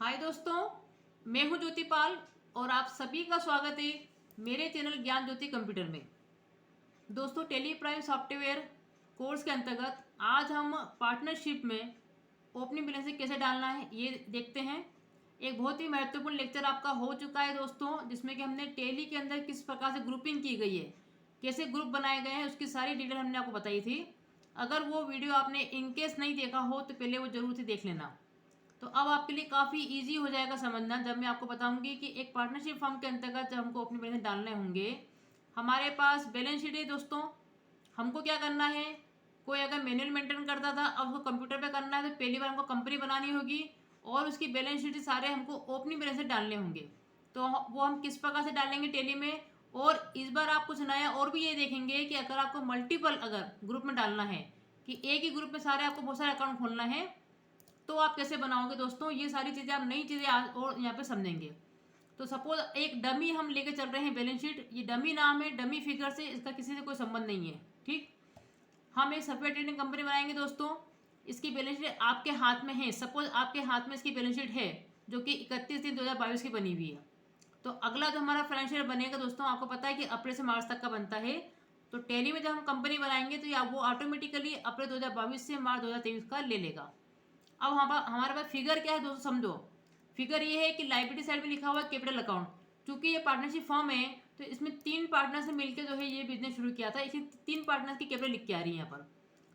हाय दोस्तों, मैं हूं ज्योति पाल और आप सभी का स्वागत है मेरे चैनल ज्ञान ज्योति कंप्यूटर में। दोस्तों, टेली प्राइम सॉफ्टवेयर कोर्स के अंतर्गत आज हम पार्टनरशिप में ओपनिंग बैलेंस कैसे डालना है ये देखते हैं। एक बहुत ही महत्वपूर्ण लेक्चर आपका हो चुका है दोस्तों, जिसमें कि हमने टेली के अंदर किस प्रकार से ग्रुपिंग की गई है, कैसे ग्रुप बनाए गए हैं, उसकी सारी डिटेल हमने आपको बताई थी। अगर वो वीडियो आपने इनकेस नहीं देखा हो तो पहले वो जरूर से देख लेना। तो अब आपके लिए काफ़ी इजी हो जाएगा समझना जब मैं आपको बताऊंगी कि एक पार्टनरशिप फर्म के अंतर्गत जब हमको अपने बैलेंस डालने होंगे। हमारे पास बैलेंस शीट है दोस्तों, हमको क्या करना है। कोई अगर मैनुअल मेंटेन करता था, अब उसको कंप्यूटर पे करना है तो पहली बार हमको कंपनी बनानी होगी और उसकी बैलेंस शीट सारे हमको ओपनिंग बैलेंस शीट डालने होंगे। तो वो हम किस प्रकार से डालेंगे टेली में। और इस बार आप कुछ नया और भी ये देखेंगे कि अगर आपको मल्टीपल अगर ग्रुप में डालना है कि एक ही ग्रुप में सारे आपको बहुत सारे अकाउंट खोलना है तो आप कैसे बनाओगे दोस्तों, ये सारी चीज़ें आप नई चीज़ें और यहाँ पे समझेंगे। तो सपोज एक डमी हम लेके चल रहे हैं बैलेंस शीट, ये डमी नाम है, डमी फिगर से इसका किसी से कोई संबंध नहीं है। ठीक, हम एक सॉफ्टवेयर ट्रेडिंग कंपनी बनाएंगे दोस्तों, इसकी बैलेंस शीट आपके हाथ में है। सपोज आपके हाथ में इसकी बैलेंस शीट है जो कि 31/3/2022 की बनी हुई है। तो अगला जो हमारा फाइनेंशियल बनेगा दोस्तों, आपको पता है कि अप्रैल से मार्च तक का बनता है। तो टैली में जब हम कंपनी बनाएंगे तो या वो ऑटोमेटिकली अप्रैल 2022 से मार्च 2023 का ले लेगा। अब हमारे पास फिगर क्या है दोस्तों, समझो। फिगर ये है कि लाइबिलिटी साइड में लिखा हुआ है कैपिटल अकाउंट। क्योंकि ये पार्टनरशिप फॉर्म है तो इसमें 3 पार्टनर से मिलकर जो है ये बिजनेस शुरू किया था, इसलिए 3 पार्टनर की कैपिटल लिख के आ रही है यहाँ पर।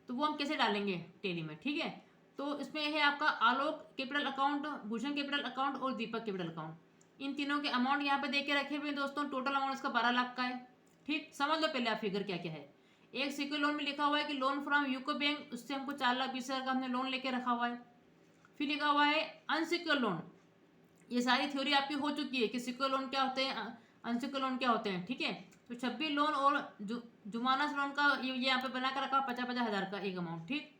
तो वो हम कैसे डालेंगे टेली में, ठीक है। तो इसमें है आपका Alok capital account, Bhushan capital account और दीपक कैपिटल अकाउंट। इन तीनों के अमाउंट यहाँ पे दे के रखे हुए हैं दोस्तों। टोटल अमाउंट इसका 12 लाख का है। ठीक, समझ लो पहले आप फिगर क्या क्या है। एक सिक्योर लोन में लिखा हुआ है कि लोन फ्रॉम यूको बैंक, उससे हमको 4,20,000 का हमने लोन लेके रखा हुआ है। फिर लिखा हुआ है अनसिक्योर लोन। ये सारी थ्योरी आपकी हो चुकी है कि सिक्योर लोन क्या होते हैं, अनसिक्योर लोन क्या होते हैं, ठीक है। तो 26 लोन और जुमानस लोन का ये यहाँ पे बना कर रखा 50,000 का एक अमाउंट। ठीक,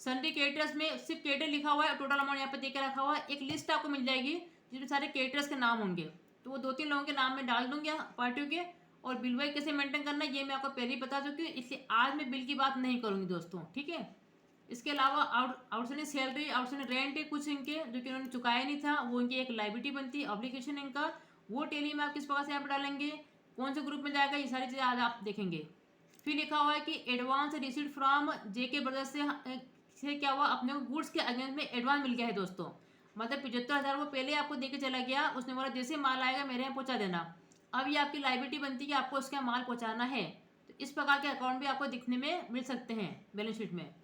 सन्डी क्रेडिटर्स में सिर्फ क्रेडिटर लिखा हुआ है, टोटल अमाउंट यहाँ पे देकर रखा हुआ है। एक लिस्ट आपको मिल जाएगी जिसमें सारे क्रेडिटर्स के नाम होंगे, तो वो 2-3 लोगों के नाम में डाल दूंगी पार्टियों के। और बिल वाई कैसे मेंटेन करना है ये मैं आपको पहले ही बता चुकी हूँ, इसलिए आज मैं बिल की बात नहीं करूँगी दोस्तों, ठीक है। इसके अलावा आउटस्टैंडिंग सैलरी, आउटस्टैंडिंग रेंट है कुछ इनके जो कि उन्होंने चुकाया नहीं था, वो इनकी एक लाइबिलिटी बनती है, ऑब्लिगेशन इनका। वो टेली में आप किस प्रकार से यहाँ पर डालेंगे, कौन से ग्रुप में जाएगा, ये सारी चीज़ें आज आप देखेंगे। फिर लिखा हुआ है कि advance receipt from JK brothers से क्या हुआ, अपने को गुड्स के अगेंस्ट में एडवांस मिल गया है दोस्तों। मतलब 75,000 वो पहले आपको देके चला गया, उसने बोला जैसे माल आएगा मेरे यहाँ पहुँचा देना। अब ये आपकी लाइबिलिटी बनती है कि आपको उसका माल पहुँचाना है। तो इस प्रकार के अकाउंट भी आपको दिखने में मिल सकते हैं बैलेंस शीट में।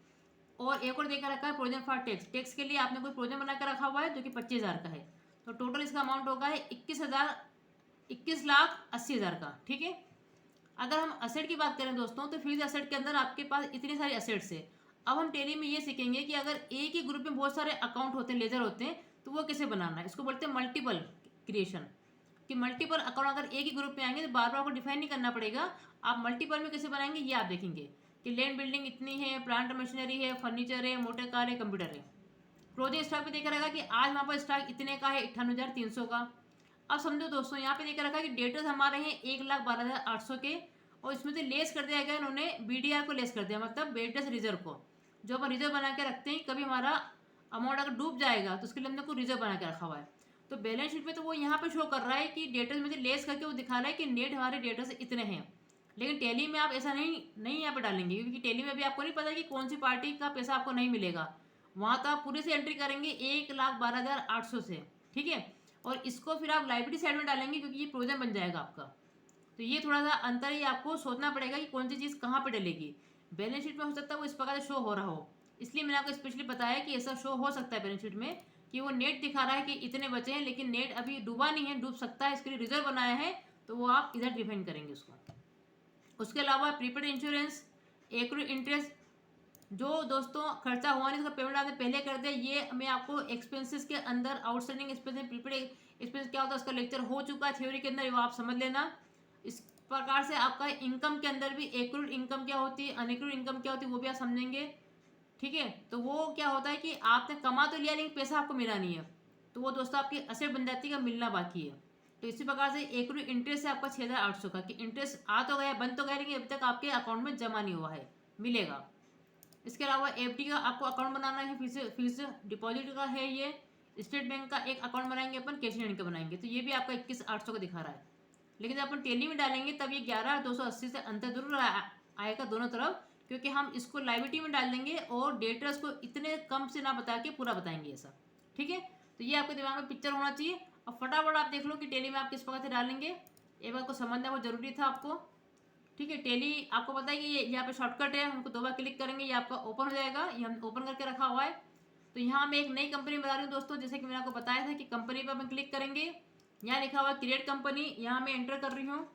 और एक और देखकर रखा है प्रोविजन फॉर टैक्स, टैक्स के लिए आपने कोई प्रोविजन बना कर रखा हुआ है जो कि 25,000 का है। तो टोटल इसका अमाउंट होगा है 21,80,000 का, ठीक है। अगर हम असेट की बात करें दोस्तों, तो फिक्स असेट के अंदर आपके पास इतनी सारी असेट्स है। अब हम टेली में ये सीखेंगे कि अगर एक ही ग्रुप में बहुत सारे अकाउंट होते हैं, लेजर होते हैं, तो वो कैसे बनाना है। इसको बोलते हैं मल्टीपल क्रिएशन। कि मल्टीपल अकाउंट अगर एक ही ग्रुप में आएंगे तो बार बार आपको डिफाइन नहीं करना पड़ेगा। आप मल्टीपल में कैसे बनाएंगे ये आप देखेंगे कि लैंड बिल्डिंग इतनी है, प्लांट मशीनरी है, फर्नीचर है, मोटर कार है, कंप्यूटर है। क्लोजिंग स्टॉक भी देखा रहेगा कि आज वहाँ पर स्टॉक इतने का है, 58,300 का। अब समझो दोस्तों, यहाँ पे देखा रखा कि डेटर्स हमारे हैं 1,12,800 के, और इसमें से लेस कर दिया गया इन्होंने बीडीआर को लेस कर दिया, मतलब बेटर्स रिजर्व को। जो अपन रिजर्व बना के रखते हैं, कभी हमारा अमाउंट अगर डूब जाएगा तो उसके लिए हमने कोई रिजर्व बना के रखा हुआ है। तो बैलेंस शीट में तो वो यहाँ पे शो कर रहा है कि डेटर्स में से लेस करके वो दिखा रहा है कि नेट हमारे डेटर्स इतने हैं। लेकिन टैली में आप ऐसा नहीं नहीं यहाँ पे डालेंगे, क्योंकि टैली में भी आपको नहीं पता कि कौन सी पार्टी का पैसा आपको नहीं मिलेगा। वहाँ तो आप पूरे से एंट्री करेंगे 1,12,800 से, ठीक है। और इसको फिर आप लाइबिलिटी साइड में डालेंगे क्योंकि ये प्रोविजन बन जाएगा आपका। तो ये थोड़ा सा अंतर ही आपको सोचना पड़ेगा कि कौन सी चीज़ कहाँ पे डलेगी। बैलेंस शीट में हो सकता है वो इस प्रकार से शो हो रहा हो, इसलिए मैंने आपको स्पेशली बताया कि ऐसा शो हो सकता है बैलेंस शीट में कि वो नेट दिखा रहा है कि इतने बचे हैं, लेकिन नेट अभी डूबा नहीं है, डूब सकता है, इसके लिए रिजर्व बनाया है। तो वो आप इधर डिफाइन करेंगे उसको। उसके अलावा प्रीपेड इंश्योरेंस, एक्रूड इंटरेस्ट, जो दोस्तों खर्चा हुआ नहीं उसका पेमेंट आपने पहले कर दिया, ये मैं आपको एक्सपेंसेस के अंदर आउटस्टैंडिंग एक्सपेंस, प्रीपेड एक्सपेंस क्या होता है उसका लेक्चर हो चुका है थ्योरी के अंदर, वो आप समझ लेना। इस प्रकार से आपका इनकम के अंदर भी एक्रूड इनकम क्या होती है, अनएक्रूड इनकम क्या होती है, वो भी आप समझेंगे, ठीक है। तो वो क्या होता है कि आपने कमा तो लिया लेकिन पैसा आपको मिला नहीं है, तो वो दोस्तों आपकी असेट बन जाती है, मिलना बाकी है। तो इसी प्रकार से एक्रूड इंटरेस्ट है आपका 6,800 का, कि इंटरेस्ट आ तो गया, बन तो गया, लेकिन अभी तक आपके अकाउंट में जमा नहीं हुआ है, मिलेगा। इसके अलावा एफडी का आपको अकाउंट बनाना है, फिक्स डिपॉजिट का है ये। स्टेट बैंक का एक अकाउंट बनाएंगे अपन, कैश इन हैंड का बनाएंगे, तो ये भी आपका 21,800 का दिखा रहा है। लेकिन जब अपन टेली में डालेंगे तब ये 11,280 से अंतर जरूर आएगा दोनों तरफ, क्योंकि हम इसको लाइबिलिटी में डाल देंगे और डेटर्स को इतने कम से ना बता के पूरा बताएंगे ऐसा। ठीक है, तो ये आपके दिमाग में पिक्चर होना चाहिए। और फटाफट आप देख लो कि टेली में आप किस प्रकार से डालेंगे, एक बार को समझना बहुत जरूरी था आपको। ठीक है, टेली आपको पता है कि ये यहाँ पे शॉर्टकट है, हमको 2 बार क्लिक करेंगे ये आपका ओपन हो जाएगा, ये हम ओपन करके रखा हुआ है। तो यहाँ मैं एक नई कंपनी बता रही हूँ दोस्तों, जैसे कि मैंने आपको बताया था कि कंपनी पर अपन क्लिक करेंगे, यहाँ लिखा हुआ क्रिएट कंपनी, यहाँ मैं एंटर कर रही हूँ।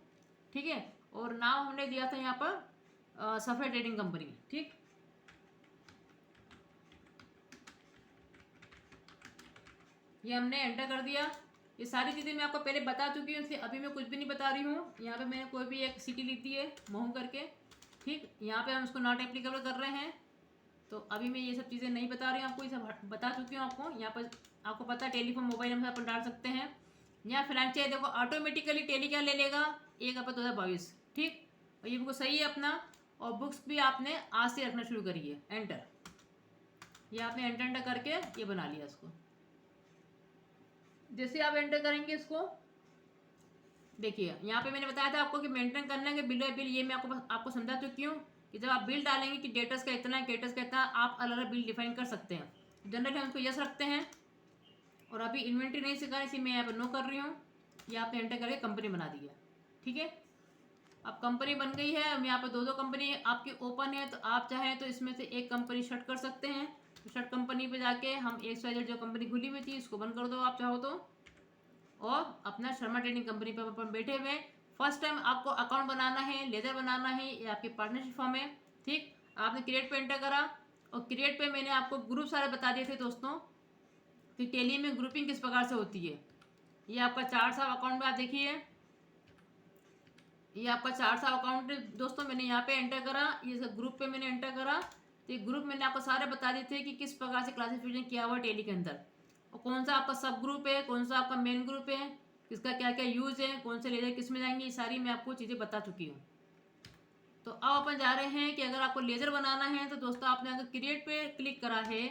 ठीक है, और नाम हमने दिया था यहाँ पर सफर ट्रेडिंग कंपनी। ठीक, ये हमने एंटर कर दिया। ये सारी चीज़ें मैं आपको पहले बता चुकी हूँ, इसलिए अभी मैं कुछ भी नहीं बता रही हूँ। यहाँ पे मैंने कोई भी एक सिटी ली थी है महू करके। ठीक, यहाँ पे हम उसको नॉट एप्लीकेबल कर रहे हैं, तो अभी मैं ये सब चीज़ें नहीं बता रही हूँ आपको, ये सब बता चुकी हूँ आपको। यहाँ पर आपको पता है टेलीफोन मोबाइल नंबर अपन डाल सकते हैं। यहाँ फाइनेंशियल देखो ऑटोमेटिकली टेली क्या ले लेगा, 1/2022। ठीक, और ये बिल्कुल सही है अपना। और बुक्स भी आपने आज से रखना शुरू करिए, एंटर। ये आपने एंटर एंटर करके ये बना लिया इसको। जैसे आप एंटर करेंगे इसको, देखिए यहाँ पे मैंने बताया था आपको कि मेंटेन करना है कि बिल है बिल, ये मैं आपको समझा चुकी हूँ कि जब आप बिल डालेंगे कि डेटर्स का इतना है, केटर्स का इतना, आप अलग अलग बिल डिफाइन कर सकते हैं। जनरली हम उसको यस रखते हैं, और अभी इन्वेंट्री नहीं सिखा, इसी मैं यहाँ पर नो कर रही हूँ। ये आपने एंटर करके कंपनी बना दी है। ठीक है, अब कंपनी बन गई है। अब यहाँ पर 2 कंपनी आपकी ओपन है, तो आप चाहें तो इसमें से एक कंपनी शट कर सकते हैं। तो शट कंपनी पे जाके हम XYZ जो कंपनी खुली हुई थी इसको बंद कर दो आप चाहो तो, और अपना शर्मा ट्रेडिंग कंपनी पर अपन बैठे हुए। फर्स्ट टाइम आपको अकाउंट बनाना है, लेजर बनाना है, ये आपकी पार्टनरशिप फॉर्म है। ठीक, आपने क्रिएट पे एंटर करा, और क्रिएट पे मैंने आपको ग्रुप सारे बता दिए थे दोस्तों कि टेली में ग्रुपिंग किस प्रकार से होती है। ये आपका 4 अकाउंट में आप देखिए, ये आपका 4 अकाउंट दोस्तों मैंने यहाँ पे एंटर करा, ये ग्रुप पे मैंने एंटर करा। तो ये ग्रुप मैंने आपको सारे बता दिए थे कि किस प्रकार से क्लासिफिकेशन किया हुआ टेली के अंदर, और कौन सा आपका सब ग्रुप है, कौन सा आपका मेन ग्रुप है, किसका क्या क्या यूज़ है, कौन से लेजर किस में जाएंगे, ये सारी मैं आपको चीज़ें बता चुकी हूँ। तो अब अपन जा रहे हैं कि अगर आपको लेजर बनाना है तो दोस्तों आपने अगर क्रिएट पे क्लिक करा है,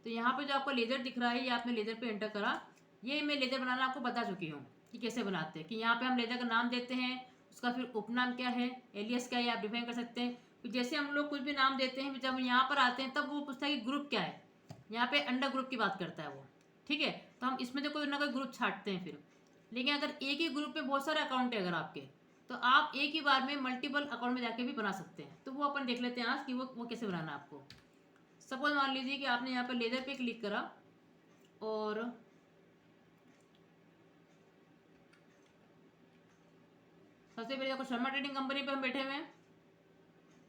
तो यहाँ पे जो आपको लेजर दिख रहा है ये आपने लेजर पे एंटर करा। ये मैं लेजर बनाना आपको बता चुकी हूँ कि कैसे बनाते हैं, कि यहाँ पे हम लेजर का नाम देते हैं, उसका फिर उपनाम क्या है, एलियस क्या है, आप डिफाइन कर सकते हैं। फिर जैसे हम लोग कुछ भी नाम देते हैं, जब यहाँ पर आते हैं तब वो पूछता है कि ग्रुप क्या है, यहाँ पे अंडर ग्रुप की बात करता है वो। ठीक है, तो हम इसमें से कोई ना कोई ग्रुप छाटते हैं फिर। लेकिन अगर एक ही ग्रुप में बहुत सारे अकाउंट है अगर आपके, तो आप एक ही बार में मल्टीपल अकाउंट में जाके भी बना सकते हैं। तो वो अपन देख लेते हैं आज कि वो कैसे बनाना है आपको। सपोज मान लीजिए कि आपने यहाँ पर लेजर पे क्लिक करा, और सबसे पहले देखो शर्मा ट्रेडिंग कंपनी पे हम बैठे हुए हैं,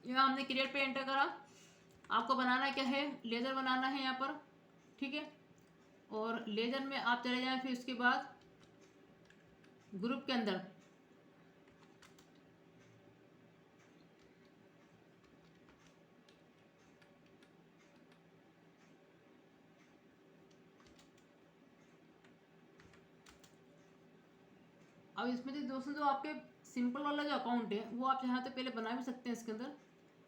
यहाँ हमने क्रिएट पे एंटर करा। आपको बनाना क्या है, लेजर बनाना है यहाँ पर। ठीक है, और लेजर में आप चले जाएं, फिर उसके बाद ग्रुप के अंदर अब इसमें से दोस्तों जो आपके सिंपल वाला जो अकाउंट है वो आप यहाँ तो पहले बना भी सकते हैं इसके अंदर।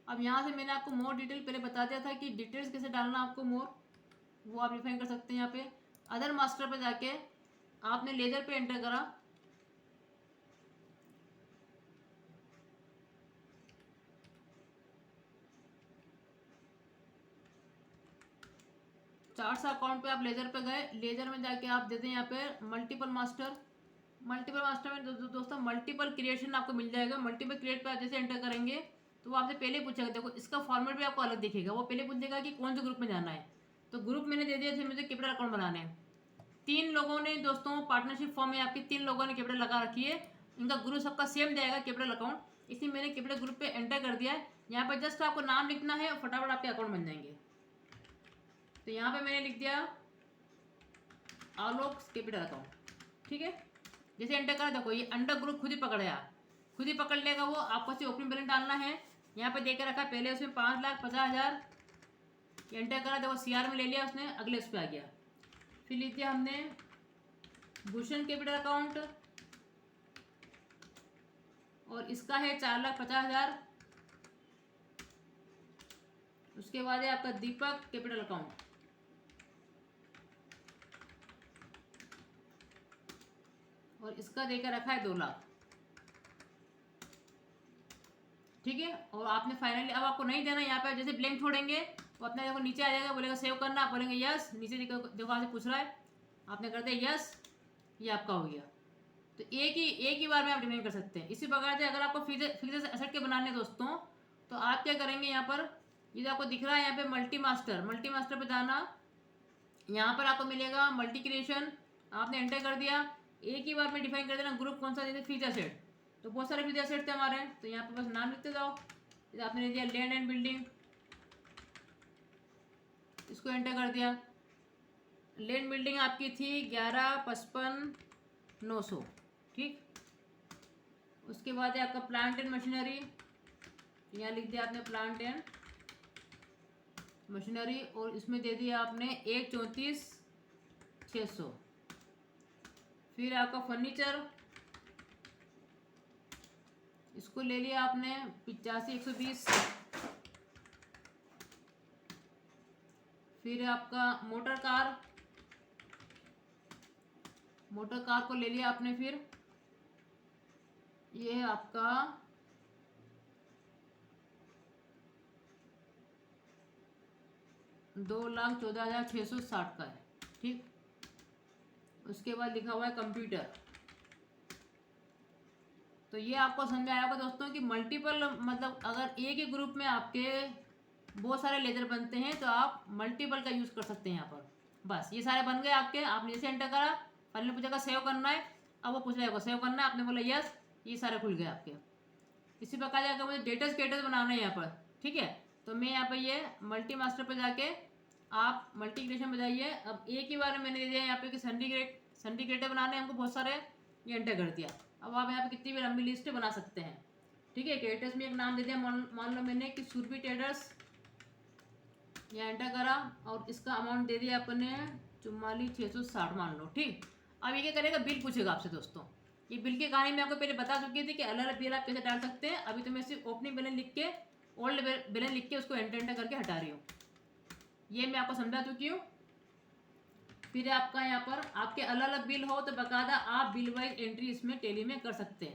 अब यहाँ से मैंने आपको मोर डिटेल पहले बता दिया था कि डिटेल्स कैसे डालना आपको मोर, वो आप डिफाइन कर सकते हैं। यहाँ पे अदर मास्टर पे जाके आपने लेजर पे एंटर करा, चार्ट्स अकाउंट पे आप लेजर पे गए, लेजर में जाके आप देते हैं यहाँ पे मल्टीपल मास्टर। मल्टीपल मास्टर में दोस्तों मल्टीपल क्रिएशन आपको मिल जाएगा। मल्टीपल क्रिएट पे आप जैसे एंटर करेंगे तो वो आपसे पहले पूछेगा, देखो इसका फॉर्मेट भी आपको अलग दिखेगा। वो पहले पूछेगा कि कौन से ग्रुप में जाना है, तो ग्रुप मैंने दे दिया थे, मुझे कैपिटल अकाउंट बनाने हैं। 3 लोगों ने दोस्तों पार्टनरशिप फॉर्म में आपकी 3 लोगों ने कैपिटल लगा रखी है, इनका ग्रुप सबका सेम जाएगा कैपिटल अकाउंट, इसलिए मैंने कैपिटल ग्रुप पे एंटर कर दिया है। यहाँ पर जस्ट आपको नाम लिखना है और फटाफट आपके अकाउंट बन जाएंगे। तो यहाँ पे मैंने लिख दिया आलोक कैपिटल अकाउंट। ठीक है, जैसे एंटर करा देखो ये अंडर ग्रुप खुद ही पकड़ेगा, खुद ही पकड़ लेगा वो। आपको सिर्फ ओपनिंग बैलेंस डालना है, यहाँ पे देके रखा पहले उसमें 5,50,000 एंटर करा, देखो CR में ले लिया उसने, अगले उस पर आ गया। फिर लिख दिया हमने भूषण कैपिटल अकाउंट, और इसका है 4,50,000। उसके बाद है आपका दीपक कैपिटल अकाउंट, और इसका देकर रखा है 2 लाख। ठीक है, और आपने फाइनली अब आपको नहीं देना, यहाँ पे जैसे ब्लैंक छोड़ेंगे तो अपने देखो नीचे आ जाएगा, बोलेगा सेव करना, आप बोलेंगे यस, नीचे देखो आपसे पूछ रहा है, आपने कर दिया यस, ये आपका हो गया। तो एक ही बार में आप डिफाइन कर सकते हैं। इसी प्रकार से अगर आपको फिक्स एसेट के बनाने हैं दोस्तों, तो आप क्या करेंगे, यहाँ पर ये जो आपको दिख रहा है यहाँ पे मल्टी मास्टर पे जाना, यहाँ पर आपको मिलेगा मल्टी क्रिएशन, आपने एंटर कर दिया, एक ही बार में डिफाइन कर देना ग्रुप कौन सा, जैसे फिक्स एसेट, तो बहुत सारे फिक्स एसेट थे हमारे, तो यहाँ पे बस नाम लिखते जाओ। आपने ले दिया लैंड एंड बिल्डिंग, इसको एंटर कर दिया। लैंड बिल्डिंग आपकी थी 11,55,900, ठीक। उसके बाद है आपका प्लांट एंड मशीनरी, यहाँ लिख दिया आपने प्लांट एंड मशीनरी, और इसमें दे दिया आपने 1,34,600। फिर आपका फर्नीचर, इसको ले लिया आपने 85,120। फिर आपका मोटर कार को ले लिया आपने, फिर ये है आपका 2,14,660 का है, ठीक। उसके बाद लिखा हुआ है कंप्यूटर। तो ये आपको समझ आया होगा दोस्तों कि मल्टीपल मतलब अगर एक ही ग्रुप में आपके बहुत सारे लेजर बनते हैं तो आप मल्टीपल का यूज़ कर सकते हैं यहाँ पर। बस ये सारे बन गए आपके, आपने जैसे एंटर करा, पहले पूछेगा सेव करना है, अब वो पूछ रहा है सेव करना है, आपने बोला यस, ये सारे खुल गए आपके। इसी प्रकार अगर मुझे डेटा स्टेटस बनाना है यहाँ पर, ठीक है, तो मैं यहाँ पर ये मल्टी मास्टर पर जाके आप मल्टी क्रिएशन में जाइए। अब एक ही बार मैंने दे दिया यहाँ पे कि सिंडिकेटर बनाने हमको बहुत सारे, ये एंटर कर दिया। अब आप यहाँ पे कितनी भी लंबी लिस्ट बना सकते हैं, ठीक है। क्रिएटर्स में एक नाम दे दिया, मान लो मैंने कि सुरभि ट्रेडर्स, यहाँ एंटर करा और इसका अमाउंट दे दिया अपने 44,660 मान लो, ठीक। अब ये क्या करेगा, बिल पूछेगा आपसे दोस्तों। ये बिल की कहानी मैं आपको पहले बता चुकी थी कि अलग अलग बिल आप कैसे डाल सकते हैं। अभी तो मैं सिर्फ ओपनिंग बैलेंस लिख के, ओल्ड बैलेंस लिख के उसको एंटर करके हटा रही हूँ, ये मैं आपको समझा चुकी हूँ। फिर आपका यहाँ पर आपके अलग अलग बिल हो तो बकायदा आप बिल वाइज एंट्री इसमें टैली में कर सकते हैं।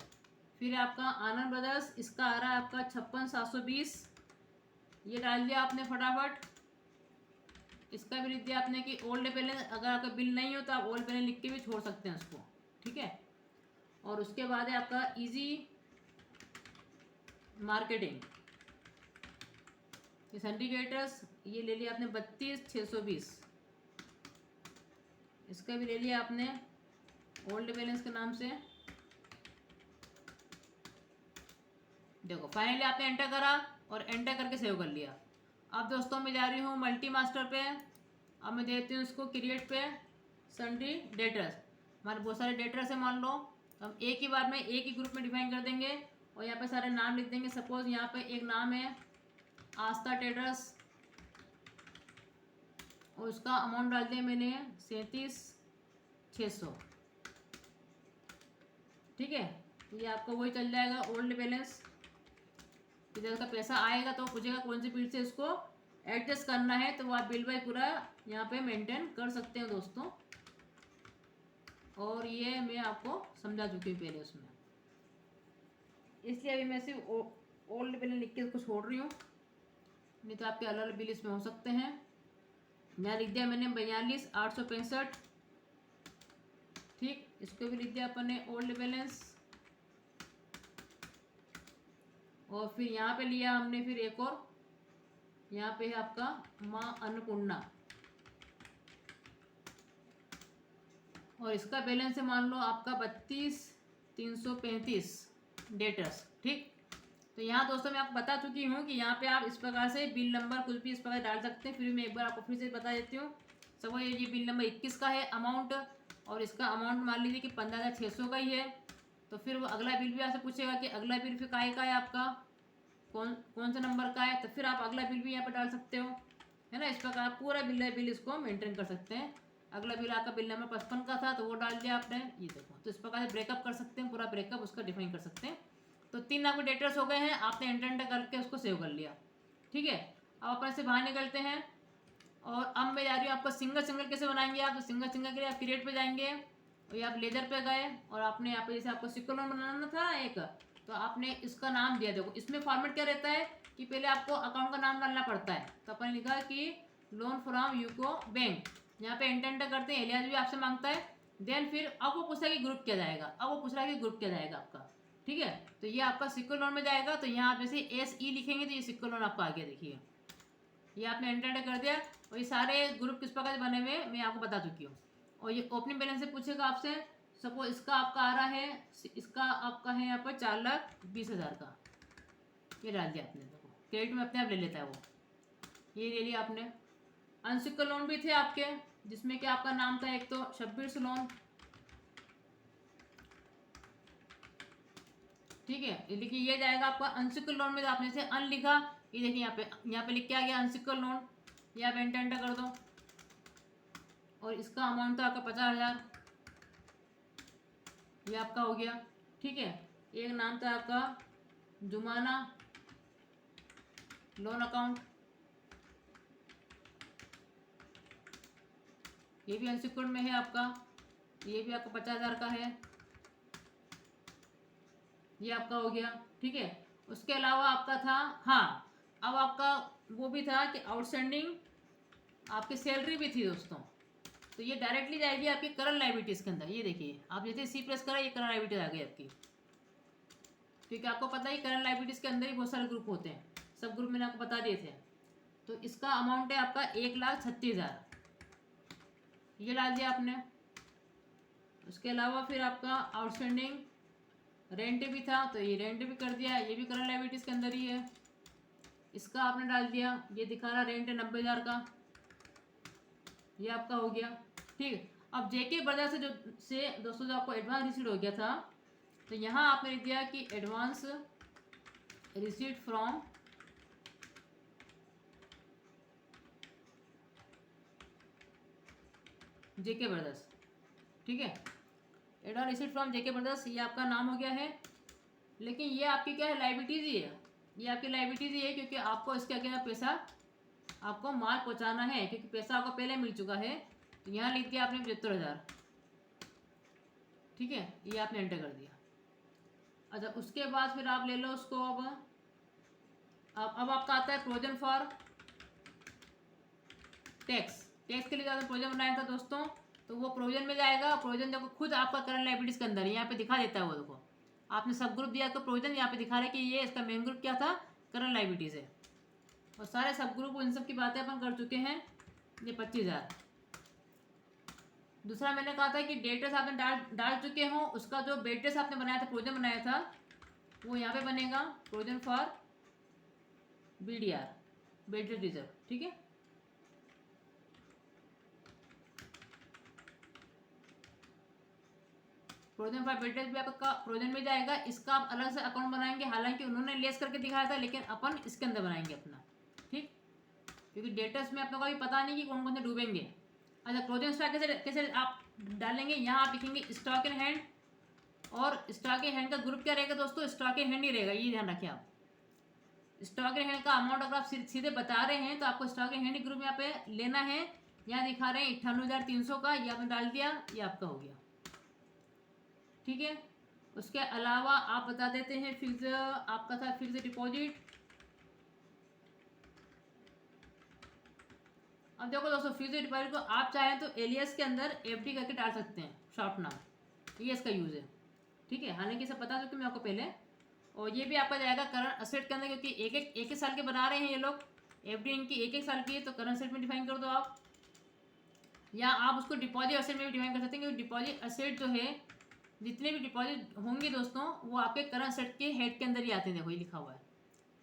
फिर आपका आनंद ब्रदर्स, इसका आ रहा है आपका 56,720, ये डाल दिया आपने फटाफट। इसका भी लिख दिया आपने कि ओल्ड बैलेंस, अगर आपका बिल नहीं हो तो आप ओल्ड बैलेंस लिख के भी छोड़ सकते हैं उसको, ठीक है। और उसके बाद है आपका इजी मार्केटिंग, ये सिंडिकेटर्स, ये ले लिया आपने 32,620, इसका भी ले लिया आपने ओल्ड बैलेंस के नाम से। देखो फाइनली आपने एंटर करा और एंटर करके सेव कर लिया। अब दोस्तों मैं जा रही हूँ मल्टी मास्टर पे, अब मैं देती हूँ इसको क्रिएट पे सन्डी डेटर्स, हमारे बहुत सारे डेटर्स है मान लो, हम एक ही बार में एक ही ग्रुप में डिफाइन कर देंगे और यहाँ पे सारे नाम लिख देंगे। सपोज यहाँ पे एक नाम है आस्था ट्रेडर्स और उसका अमाउंट डाल दिया मैंने 37,600, ठीक है। ये आपको वही चल जाएगा ओल्ड बैलेंस, इधर का पैसा आएगा तो पूछेगा कौन सी बिल से इसको एडजस्ट करना है, तो वो आप बिल बाय पूरा यहाँ पे मेंटेन कर सकते हैं दोस्तों। और ये मैं आपको समझा चुकी हूँ पहले उसमें, इसलिए अभी मैं सिर्फ ओल्ड बिल लिख के इसको छोड़ रही हूँ, नहीं तो आपके अलग अलग बिल इसमें हो सकते हैं। यहाँ लिख दिया मैंने 42,865, ठीक। इसको भी लिख दिया अपन ने ओल्ड बैलेंस, और फिर यहाँ पे लिया हमने फिर एक और, यहाँ पे है आपका माँ अन्नपूर्णा, और इसका बैलेंस है मान लो आपका 32,335 डेटर्स, ठीक। तो यहाँ दोस्तों मैं आपको बता चुकी हूँ कि यहाँ पे आप इस प्रकार से बिल नंबर कुछ भी इस प्रकार डाल सकते हैं। फिर मैं एक बार आपको फिर से बता देती हूँ। सब ये बिल नंबर 21 का है अमाउंट, और इसका अमाउंट मान लीजिए कि 15,600 का ही है। तो फिर वो अगला बिल भी आपसे पूछेगा कि अगला बिल फिर काय का है आपका, कौन सा नंबर का है, तो फिर आप अगला बिल भी यहाँ पर डाल सकते हो, है ना। इस प्रकार आप पूरा बिल इसको मेंटेन कर सकते हैं। अगला बिल आपका बिल नंबर 55 का था तो वो डाल दिया आपने, ये देखो। तो इस प्रकार से ब्रेकअप कर सकते हैं, पूरा ब्रेकअप उसका डिफाइन कर सकते हैं। तो 3 आपके डेटर्स हो गए हैं, आपने एंटर करके उसको सेव कर लिया, ठीक है। अब अपन से बाहर निकलते हैं और अब मैं जा रही हूँ आपका सिंगल कैसे बनाएंगे आप। तो सिंगल के लिए आप क्रिएट पे जाएंगे और ये आप लेजर पे गए और आपने यहाँ पे जैसे आपको सिक्योर लोन बनाना था एक, तो आपने इसका नाम दिया। देखो इसमें फॉर्मेट क्या रहता है कि पहले आपको अकाउंट का नाम डालना पड़ता है। तो अपन लिखा कि लोन फ्रॉम यूको बैंक, यहाँ पे एंटर करते हैं, एलियास भी आपसे मांगता है। देन फिर अब वो पूछता है कि ग्रुप क्या जाएगा, अब वो पूछ रहा है कि ग्रुप क्या जाएगा आपका। ठीक है, तो ये आपका सिक्योर लोन में जाएगा। तो यहाँ आप जैसे SE लिखेंगे तो ये सिक्योर लोन आपका आ गया। देखिए ये आपने एंटर कर दिया और ये सारे ग्रुप किस प्रकार बने हुए मैं आपको बता चुकी हूँ। और ये ओपनिंग बैलेंस से पूछेगा आपसे, सपोज इसका आपका आ रहा है, इसका आपका है यहाँ पर 4,20,000 का, ये डाल दिया आपने। देखो क्रेडिट में अपने आप ले लेता है वो, ये ले लिया आपने। अनसिक्योर्ड लोन भी थे आपके, जिसमें कि आपका नाम था एक तो शब्बीर लोन। ठीक है, देखिए ये जाएगा आपका अनसिक्योर्ड लोन में। तो आपने से अन लिखा, ये देखिए यहाँ पे लिख के आ गया अनसिक्योर्ड लोन। ये आप एंटर कर दो और इसका अमाउंट तो आपका 50,000, ये आपका हो गया। ठीक है, एक नाम था आपका जुमाना लोन अकाउंट, ये भी अनसिक्योर्ड में है आपका, ये भी आपका 50,000 का है, ये आपका हो गया। ठीक है, उसके अलावा आपका था, हाँ अब आपका वो भी था कि आउटस्टैंडिंग आपकी सैलरी भी थी दोस्तों। तो ये डायरेक्टली जाएगी आपकी करंट लायबिलिटीज़ के अंदर। ये देखिए आप जैसे सी प्रेस करें, ये करंट लायबिलिटीज आ गई आपकी, क्योंकि आपको पता ही करंट लायबिलिटीज़ के अंदर ही बहुत सारे ग्रुप होते हैं, सब ग्रुप मैंने आपको बता दिए थे। तो इसका अमाउंट है आपका 1,36,000, ये डाल दिया आपने। उसके अलावा फिर आपका आउटस्टैंडिंग रेंट भी था, तो ये रेंट भी कर दिया, ये भी करंट लायबिलिटीज़ के अंदर ही है, इसका आपने डाल दिया। ये दिखा रहा रेंट है 90,000 का, ये आपका हो गया। ठीक है, अब जेके ब्रदर से दोस्तों जो आपको एडवांस रिसीट हो गया था, तो यहाँ आपने लिख दिया कि advance receipt from JK brothers. ठीक है, advance receipt from JK brothers, ये आपका नाम हो गया है। लेकिन ये आपकी क्या है, लायबिलिटीज ही है, ये आपकी लायबिलिटीज ही है, क्योंकि आपको इसके आगे पैसा आपको माल पहुंचाना है, क्योंकि पैसा आपको पहले मिल चुका है। तो यहाँ लिख दिया आपने 75,000। ठीक है, ये आपने एंटर कर दिया। अच्छा उसके बाद फिर आप ले लो उसको। अब आपका आता है प्रोविजन फॉर टैक्स। टैक्स के लिए आपने प्रोविजन बनाया था दोस्तों, तो वो प्रोविजन में जाएगा। प्रोविजन देखो खुद आपका करंट लायबिलिटीज के अंदर यहाँ पे दिखा देता है वो। देखो आपने सब ग्रुप दिया तो प्रोविजन यहाँ पे दिखा रहा है कि ये इसका मेन ग्रुप क्या था, करंट लायबिलिटीज है। और सारे सब ग्रुप इन सब की बातें अपन कर चुके हैं। ये 25,000। दूसरा मैंने कहा था कि डेटर्स आपने डाल चुके हो, उसका जो बेटर्स आपने बनाया था, प्रोविजन बनाया था, वो यहाँ पे बनेगा provision for BDR, better reserve. ठीक है, प्रोविजन फॉर बेटर्स भी आपका प्रोविजन में जाएगा। इसका आप अलग से अकाउंट बनाएंगे, हालांकि उन्होंने लेस करके दिखाया था, लेकिन अपन इसके अंदर बनाएंगे अपना। ठीक, क्योंकि डेटर्स में अपने को अभी पता नहीं कि कौन कौन से डूबेंगे। अच्छा प्रोविजन स्टॉक कैसे कैसे आप डालेंगे, यहाँ आप लिखेंगे स्टॉक इन हैंड, और स्टॉक इन हैंड का ग्रुप क्या रहेगा दोस्तों, स्टॉक इन हैंड ही रहेगा, ये ध्यान रखें आप। स्टॉक इन हैंड का अमाउंट अगर आप सीधे बता रहे हैं तो आपको स्टॉक इन हैंड ग्रुप यहाँ पे लेना है। यहाँ दिखा रहे हैं 98,300 का, ये आपने डाल दिया, ये आपका हो गया। ठीक है, उसके अलावा आप बता देते हैं फिक्स, आपका था फिक्स डिपॉजिट। अब देखो दोस्तों फिक्स डिपॉजिट को आप चाहें तो एलियस के अंदर FD करके डाल सकते हैं, शॉर्ट नाम, ये इसका यूज़ है। ठीक है, हालांकि सब बता चुके मैं आपको पहले। और ये भी आपका जाएगा करंट असेट के अंदर, क्योंकि एक साल के बना रहे हैं ये लोग, FD इनकी एक साल की है, तो करंट असेट में डिफाइन कर दो आप, या आप उसको डिपॉजिट असेट में भी डिफाइन कर सकते हैं। क्योंकि डिपॉजिट असेट जो है, जितने भी डिपॉजिट होंगे दोस्तों, वो आपके करंट असेट के हेड के अंदर ही आते हैं। देखो ये लिखा हुआ है,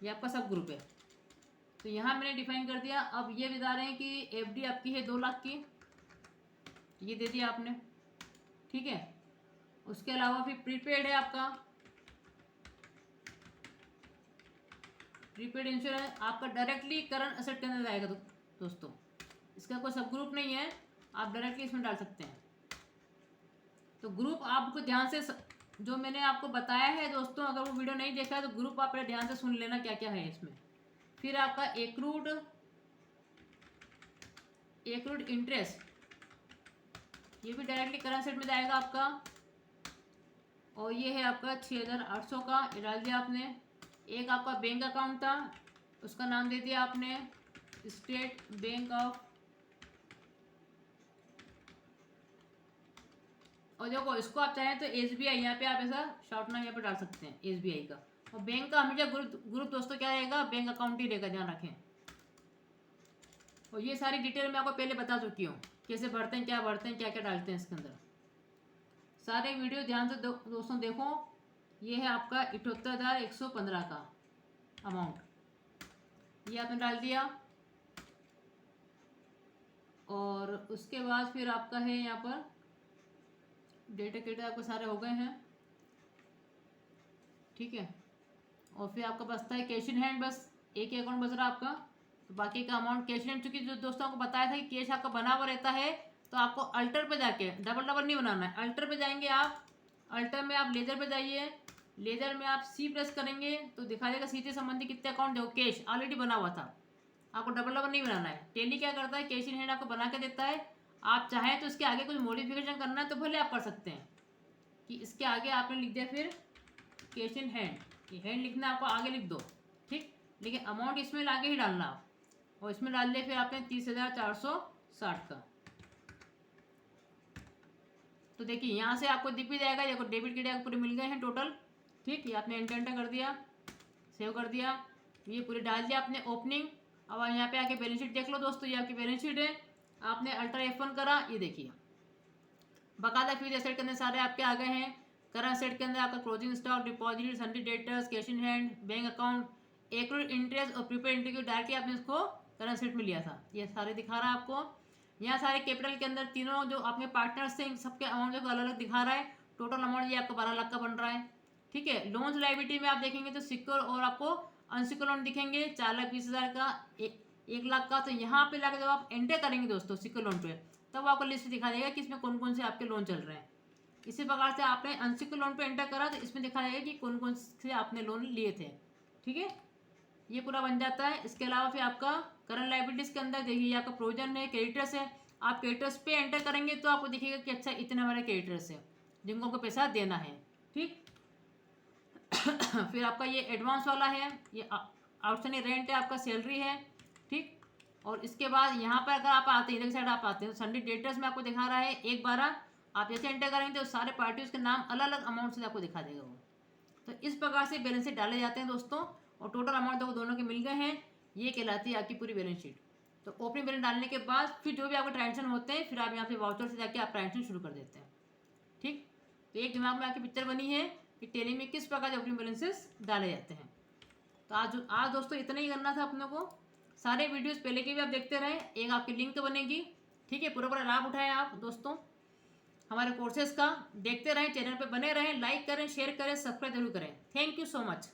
ये आपका सब ग्रुप है। तो यहाँ मैंने डिफाइन कर दिया। अब ये बता रहे हैं कि FD आपकी है 2 लाख की, ये दे दिया आपने। ठीक है, उसके अलावा फिर प्रीपेड है आपका, प्रीपेड इंश्योरेंस आपका डायरेक्टली करंट असेट के अंदर जाएगा। दोस्तों इसका कोई सब ग्रुप नहीं है, आप डायरेक्टली इसमें डाल सकते हैं। तो ग्रुप आपको ध्यान से जो मैंने आपको बताया है दोस्तों, अगर वो वीडियो नहीं देखा है तो ग्रुप आप ध्यान से सुन लेना क्या क्या है इसमें। फिर आपका एक्रूड इंटरेस्ट, ये भी डायरेक्टली करंट सेट में जाएगा आपका। और ये है आपका 6800 का, ये डाल दिया आपने। एक आपका बैंक अकाउंट था, उसका नाम दे दिया आपने स्टेट बैंक ऑफ, और देखो इसको आप चाहें तो SBI, यहाँ पे आप ऐसा शॉर्ट नाम यहाँ पे डाल सकते हैं SBI का। और बैंक का हमेशा ग्रुप दोस्तों क्या रहेगा, बैंक अकाउंट ही रहेगा, ध्यान रखें। और ये सारी डिटेल मैं आपको पहले बता चुकी हूँ, कैसे भरते हैं, क्या भरते हैं, क्या क्या डालते हैं इसके अंदर। सारे वीडियो ध्यान से दोस्तों देखो। ये है आपका 78,115 का अमाउंट, ये आपने डाल दिया। और उसके बाद फिर आपका है यहाँ पर डेटा केटा आपके सारे हो गए हैं, ठीक है। और फिर आपका बचता है कैश इन हैंड, बस एक ही अकाउंट बच रहा है आपका। तो बाकी का अमाउंट कैश इन हैंड, चूंकि जो दोस्तों को बताया था कि कैश आपका बना हुआ रहता है, तो आपको अल्टर पे जाके डबल डबल नहीं बनाना है। अल्टर पे जाएंगे आप, अल्टर में आप लेजर पे जाइए, लेजर में आप C प्रेस करेंगे तो दिखा देगा सी से संबंधित कितने अकाउंट, देखो कैश ऑलरेडी बना हुआ था, आपको डबल डबल नहीं बनाना है। टेली क्या करता है, कैश इन हैंड आपको बना के देता है। आप चाहें तो इसके आगे कुछ मॉडिफिकेशन करना है तो भले आप कर सकते हैं, कि इसके आगे आपने लिख दिया फिर कैश इन हैंड, ये हैंड लिखना आपको आगे लिख दो, ठीक। लेकिन अमाउंट इसमें आगे ही डालना आप, और इसमें डाल दिया फिर आपने 30,460 का। तो देखिए यहाँ से आपको दिख भी जाएगा, देखो डेबिट क्रेडिट पूरे मिल गए हैं टोटल, ठीक। ये आपने एंटर कर दिया, सेव कर दिया, ये पूरे डाल दिया आपने ओपनिंग। अब यहाँ पे आके बैलेंस शीट देख लो दोस्तों, ये आपकी बैलेंस शीट है। आपने अल्ट्रा F1 करा, ये देखिए बकायदा फ्यूज एसेट के अंदर सारे आपके आ गए हैं। करंट एसेट के अंदर आपका closing stock, deposit, सन्डी debtors, cash in hand, bank account, accrued interest और प्रीपेड इंटरेस्ट डायरेक्टली आपने इसको करंट एसेट में लिया था, ये सारे दिखा रहा है आपको। यहाँ सारे कैपिटल के अंदर तीनों जो आपके पार्टनर्स थे सबके अमाउंट को अलग अलग दिखा रहा है। टोटल अमाउंट ये आपका 12 लाख का बन रहा है, ठीक है। लोन्स लायबिलिटी में आप देखेंगे तो सिक्योर और आपको अनसिक्योर लोन दिखेंगे, 4,20,000 का, 1 लाख का। तो यहाँ पे लाकर जब आप एंटर करेंगे दोस्तों सिक्योर लोन पे, तब आपको लिस्ट दिखा देगा कि इसमें कौन कौन से आपके लोन चल रहे हैं। इसी प्रकार से आपने अनसिक्योर लोन पे एंटर करा तो इसमें दिखा जाएगा कि कौन कौन से आपने लोन लिए थे, ठीक है। ये पूरा बन जाता है। इसके अलावा फिर आपका करंट लायबिलिटीज के अंदर देखिए आपका प्रोविजन है, क्रेडिटर्स है। आप क्रेडिटर्स पे एंटर करेंगे तो आपको दिखेगा कि अच्छा इतने हमारे क्रेडिटर्स है जिनको आपको पैसा देना है, ठीक। फिर आपका ये एडवांस वाला है, ये आउटस्टैंडिंग रेंट है, आपका सैलरी है, ठीक। और इसके बाद यहाँ पर अगर आप आते हैं, इधर साइड आप आते हैं तो सन्डी डेटर्स में आपको दिखा रहा है 1/12। आप जैसे एंटर करेंगे तो सारे पार्टीज के नाम अलग अलग अमाउंट से आपको दिखा देगा वो। तो इस प्रकार से बैलेंस शीट डाले जाते हैं दोस्तों, और टोटल अमाउंट देखो दोनों के मिल गए हैं। ये कहलाती है आपकी पूरी बैलेंस शीट। तो ओपनिंग बैलेंस डालने के बाद फिर जो भी आपके ट्रांजेक्शन होते हैं, फिर आप यहाँ पे वाउचर से जाके आप ट्रांजेक्शन शुरू कर देते हैं, ठीक। तो एक दिमाग में आपकी पिक्चर बनी है कि टेली में किस प्रकार के ओपनिंग बैलेंसेस डाले जाते हैं। तो आज दोस्तों इतना ही करना था अपने को। सारे वीडियोस पहले के भी आप देखते रहें, एक आपकी लिंक बनेगी, ठीक है। पूरा लाभ उठाएं आप दोस्तों हमारे कोर्सेज का, देखते रहें, चैनल पे बने रहें, लाइक करें, शेयर करें, सब्सक्राइब जरूर करें। Thank you so much.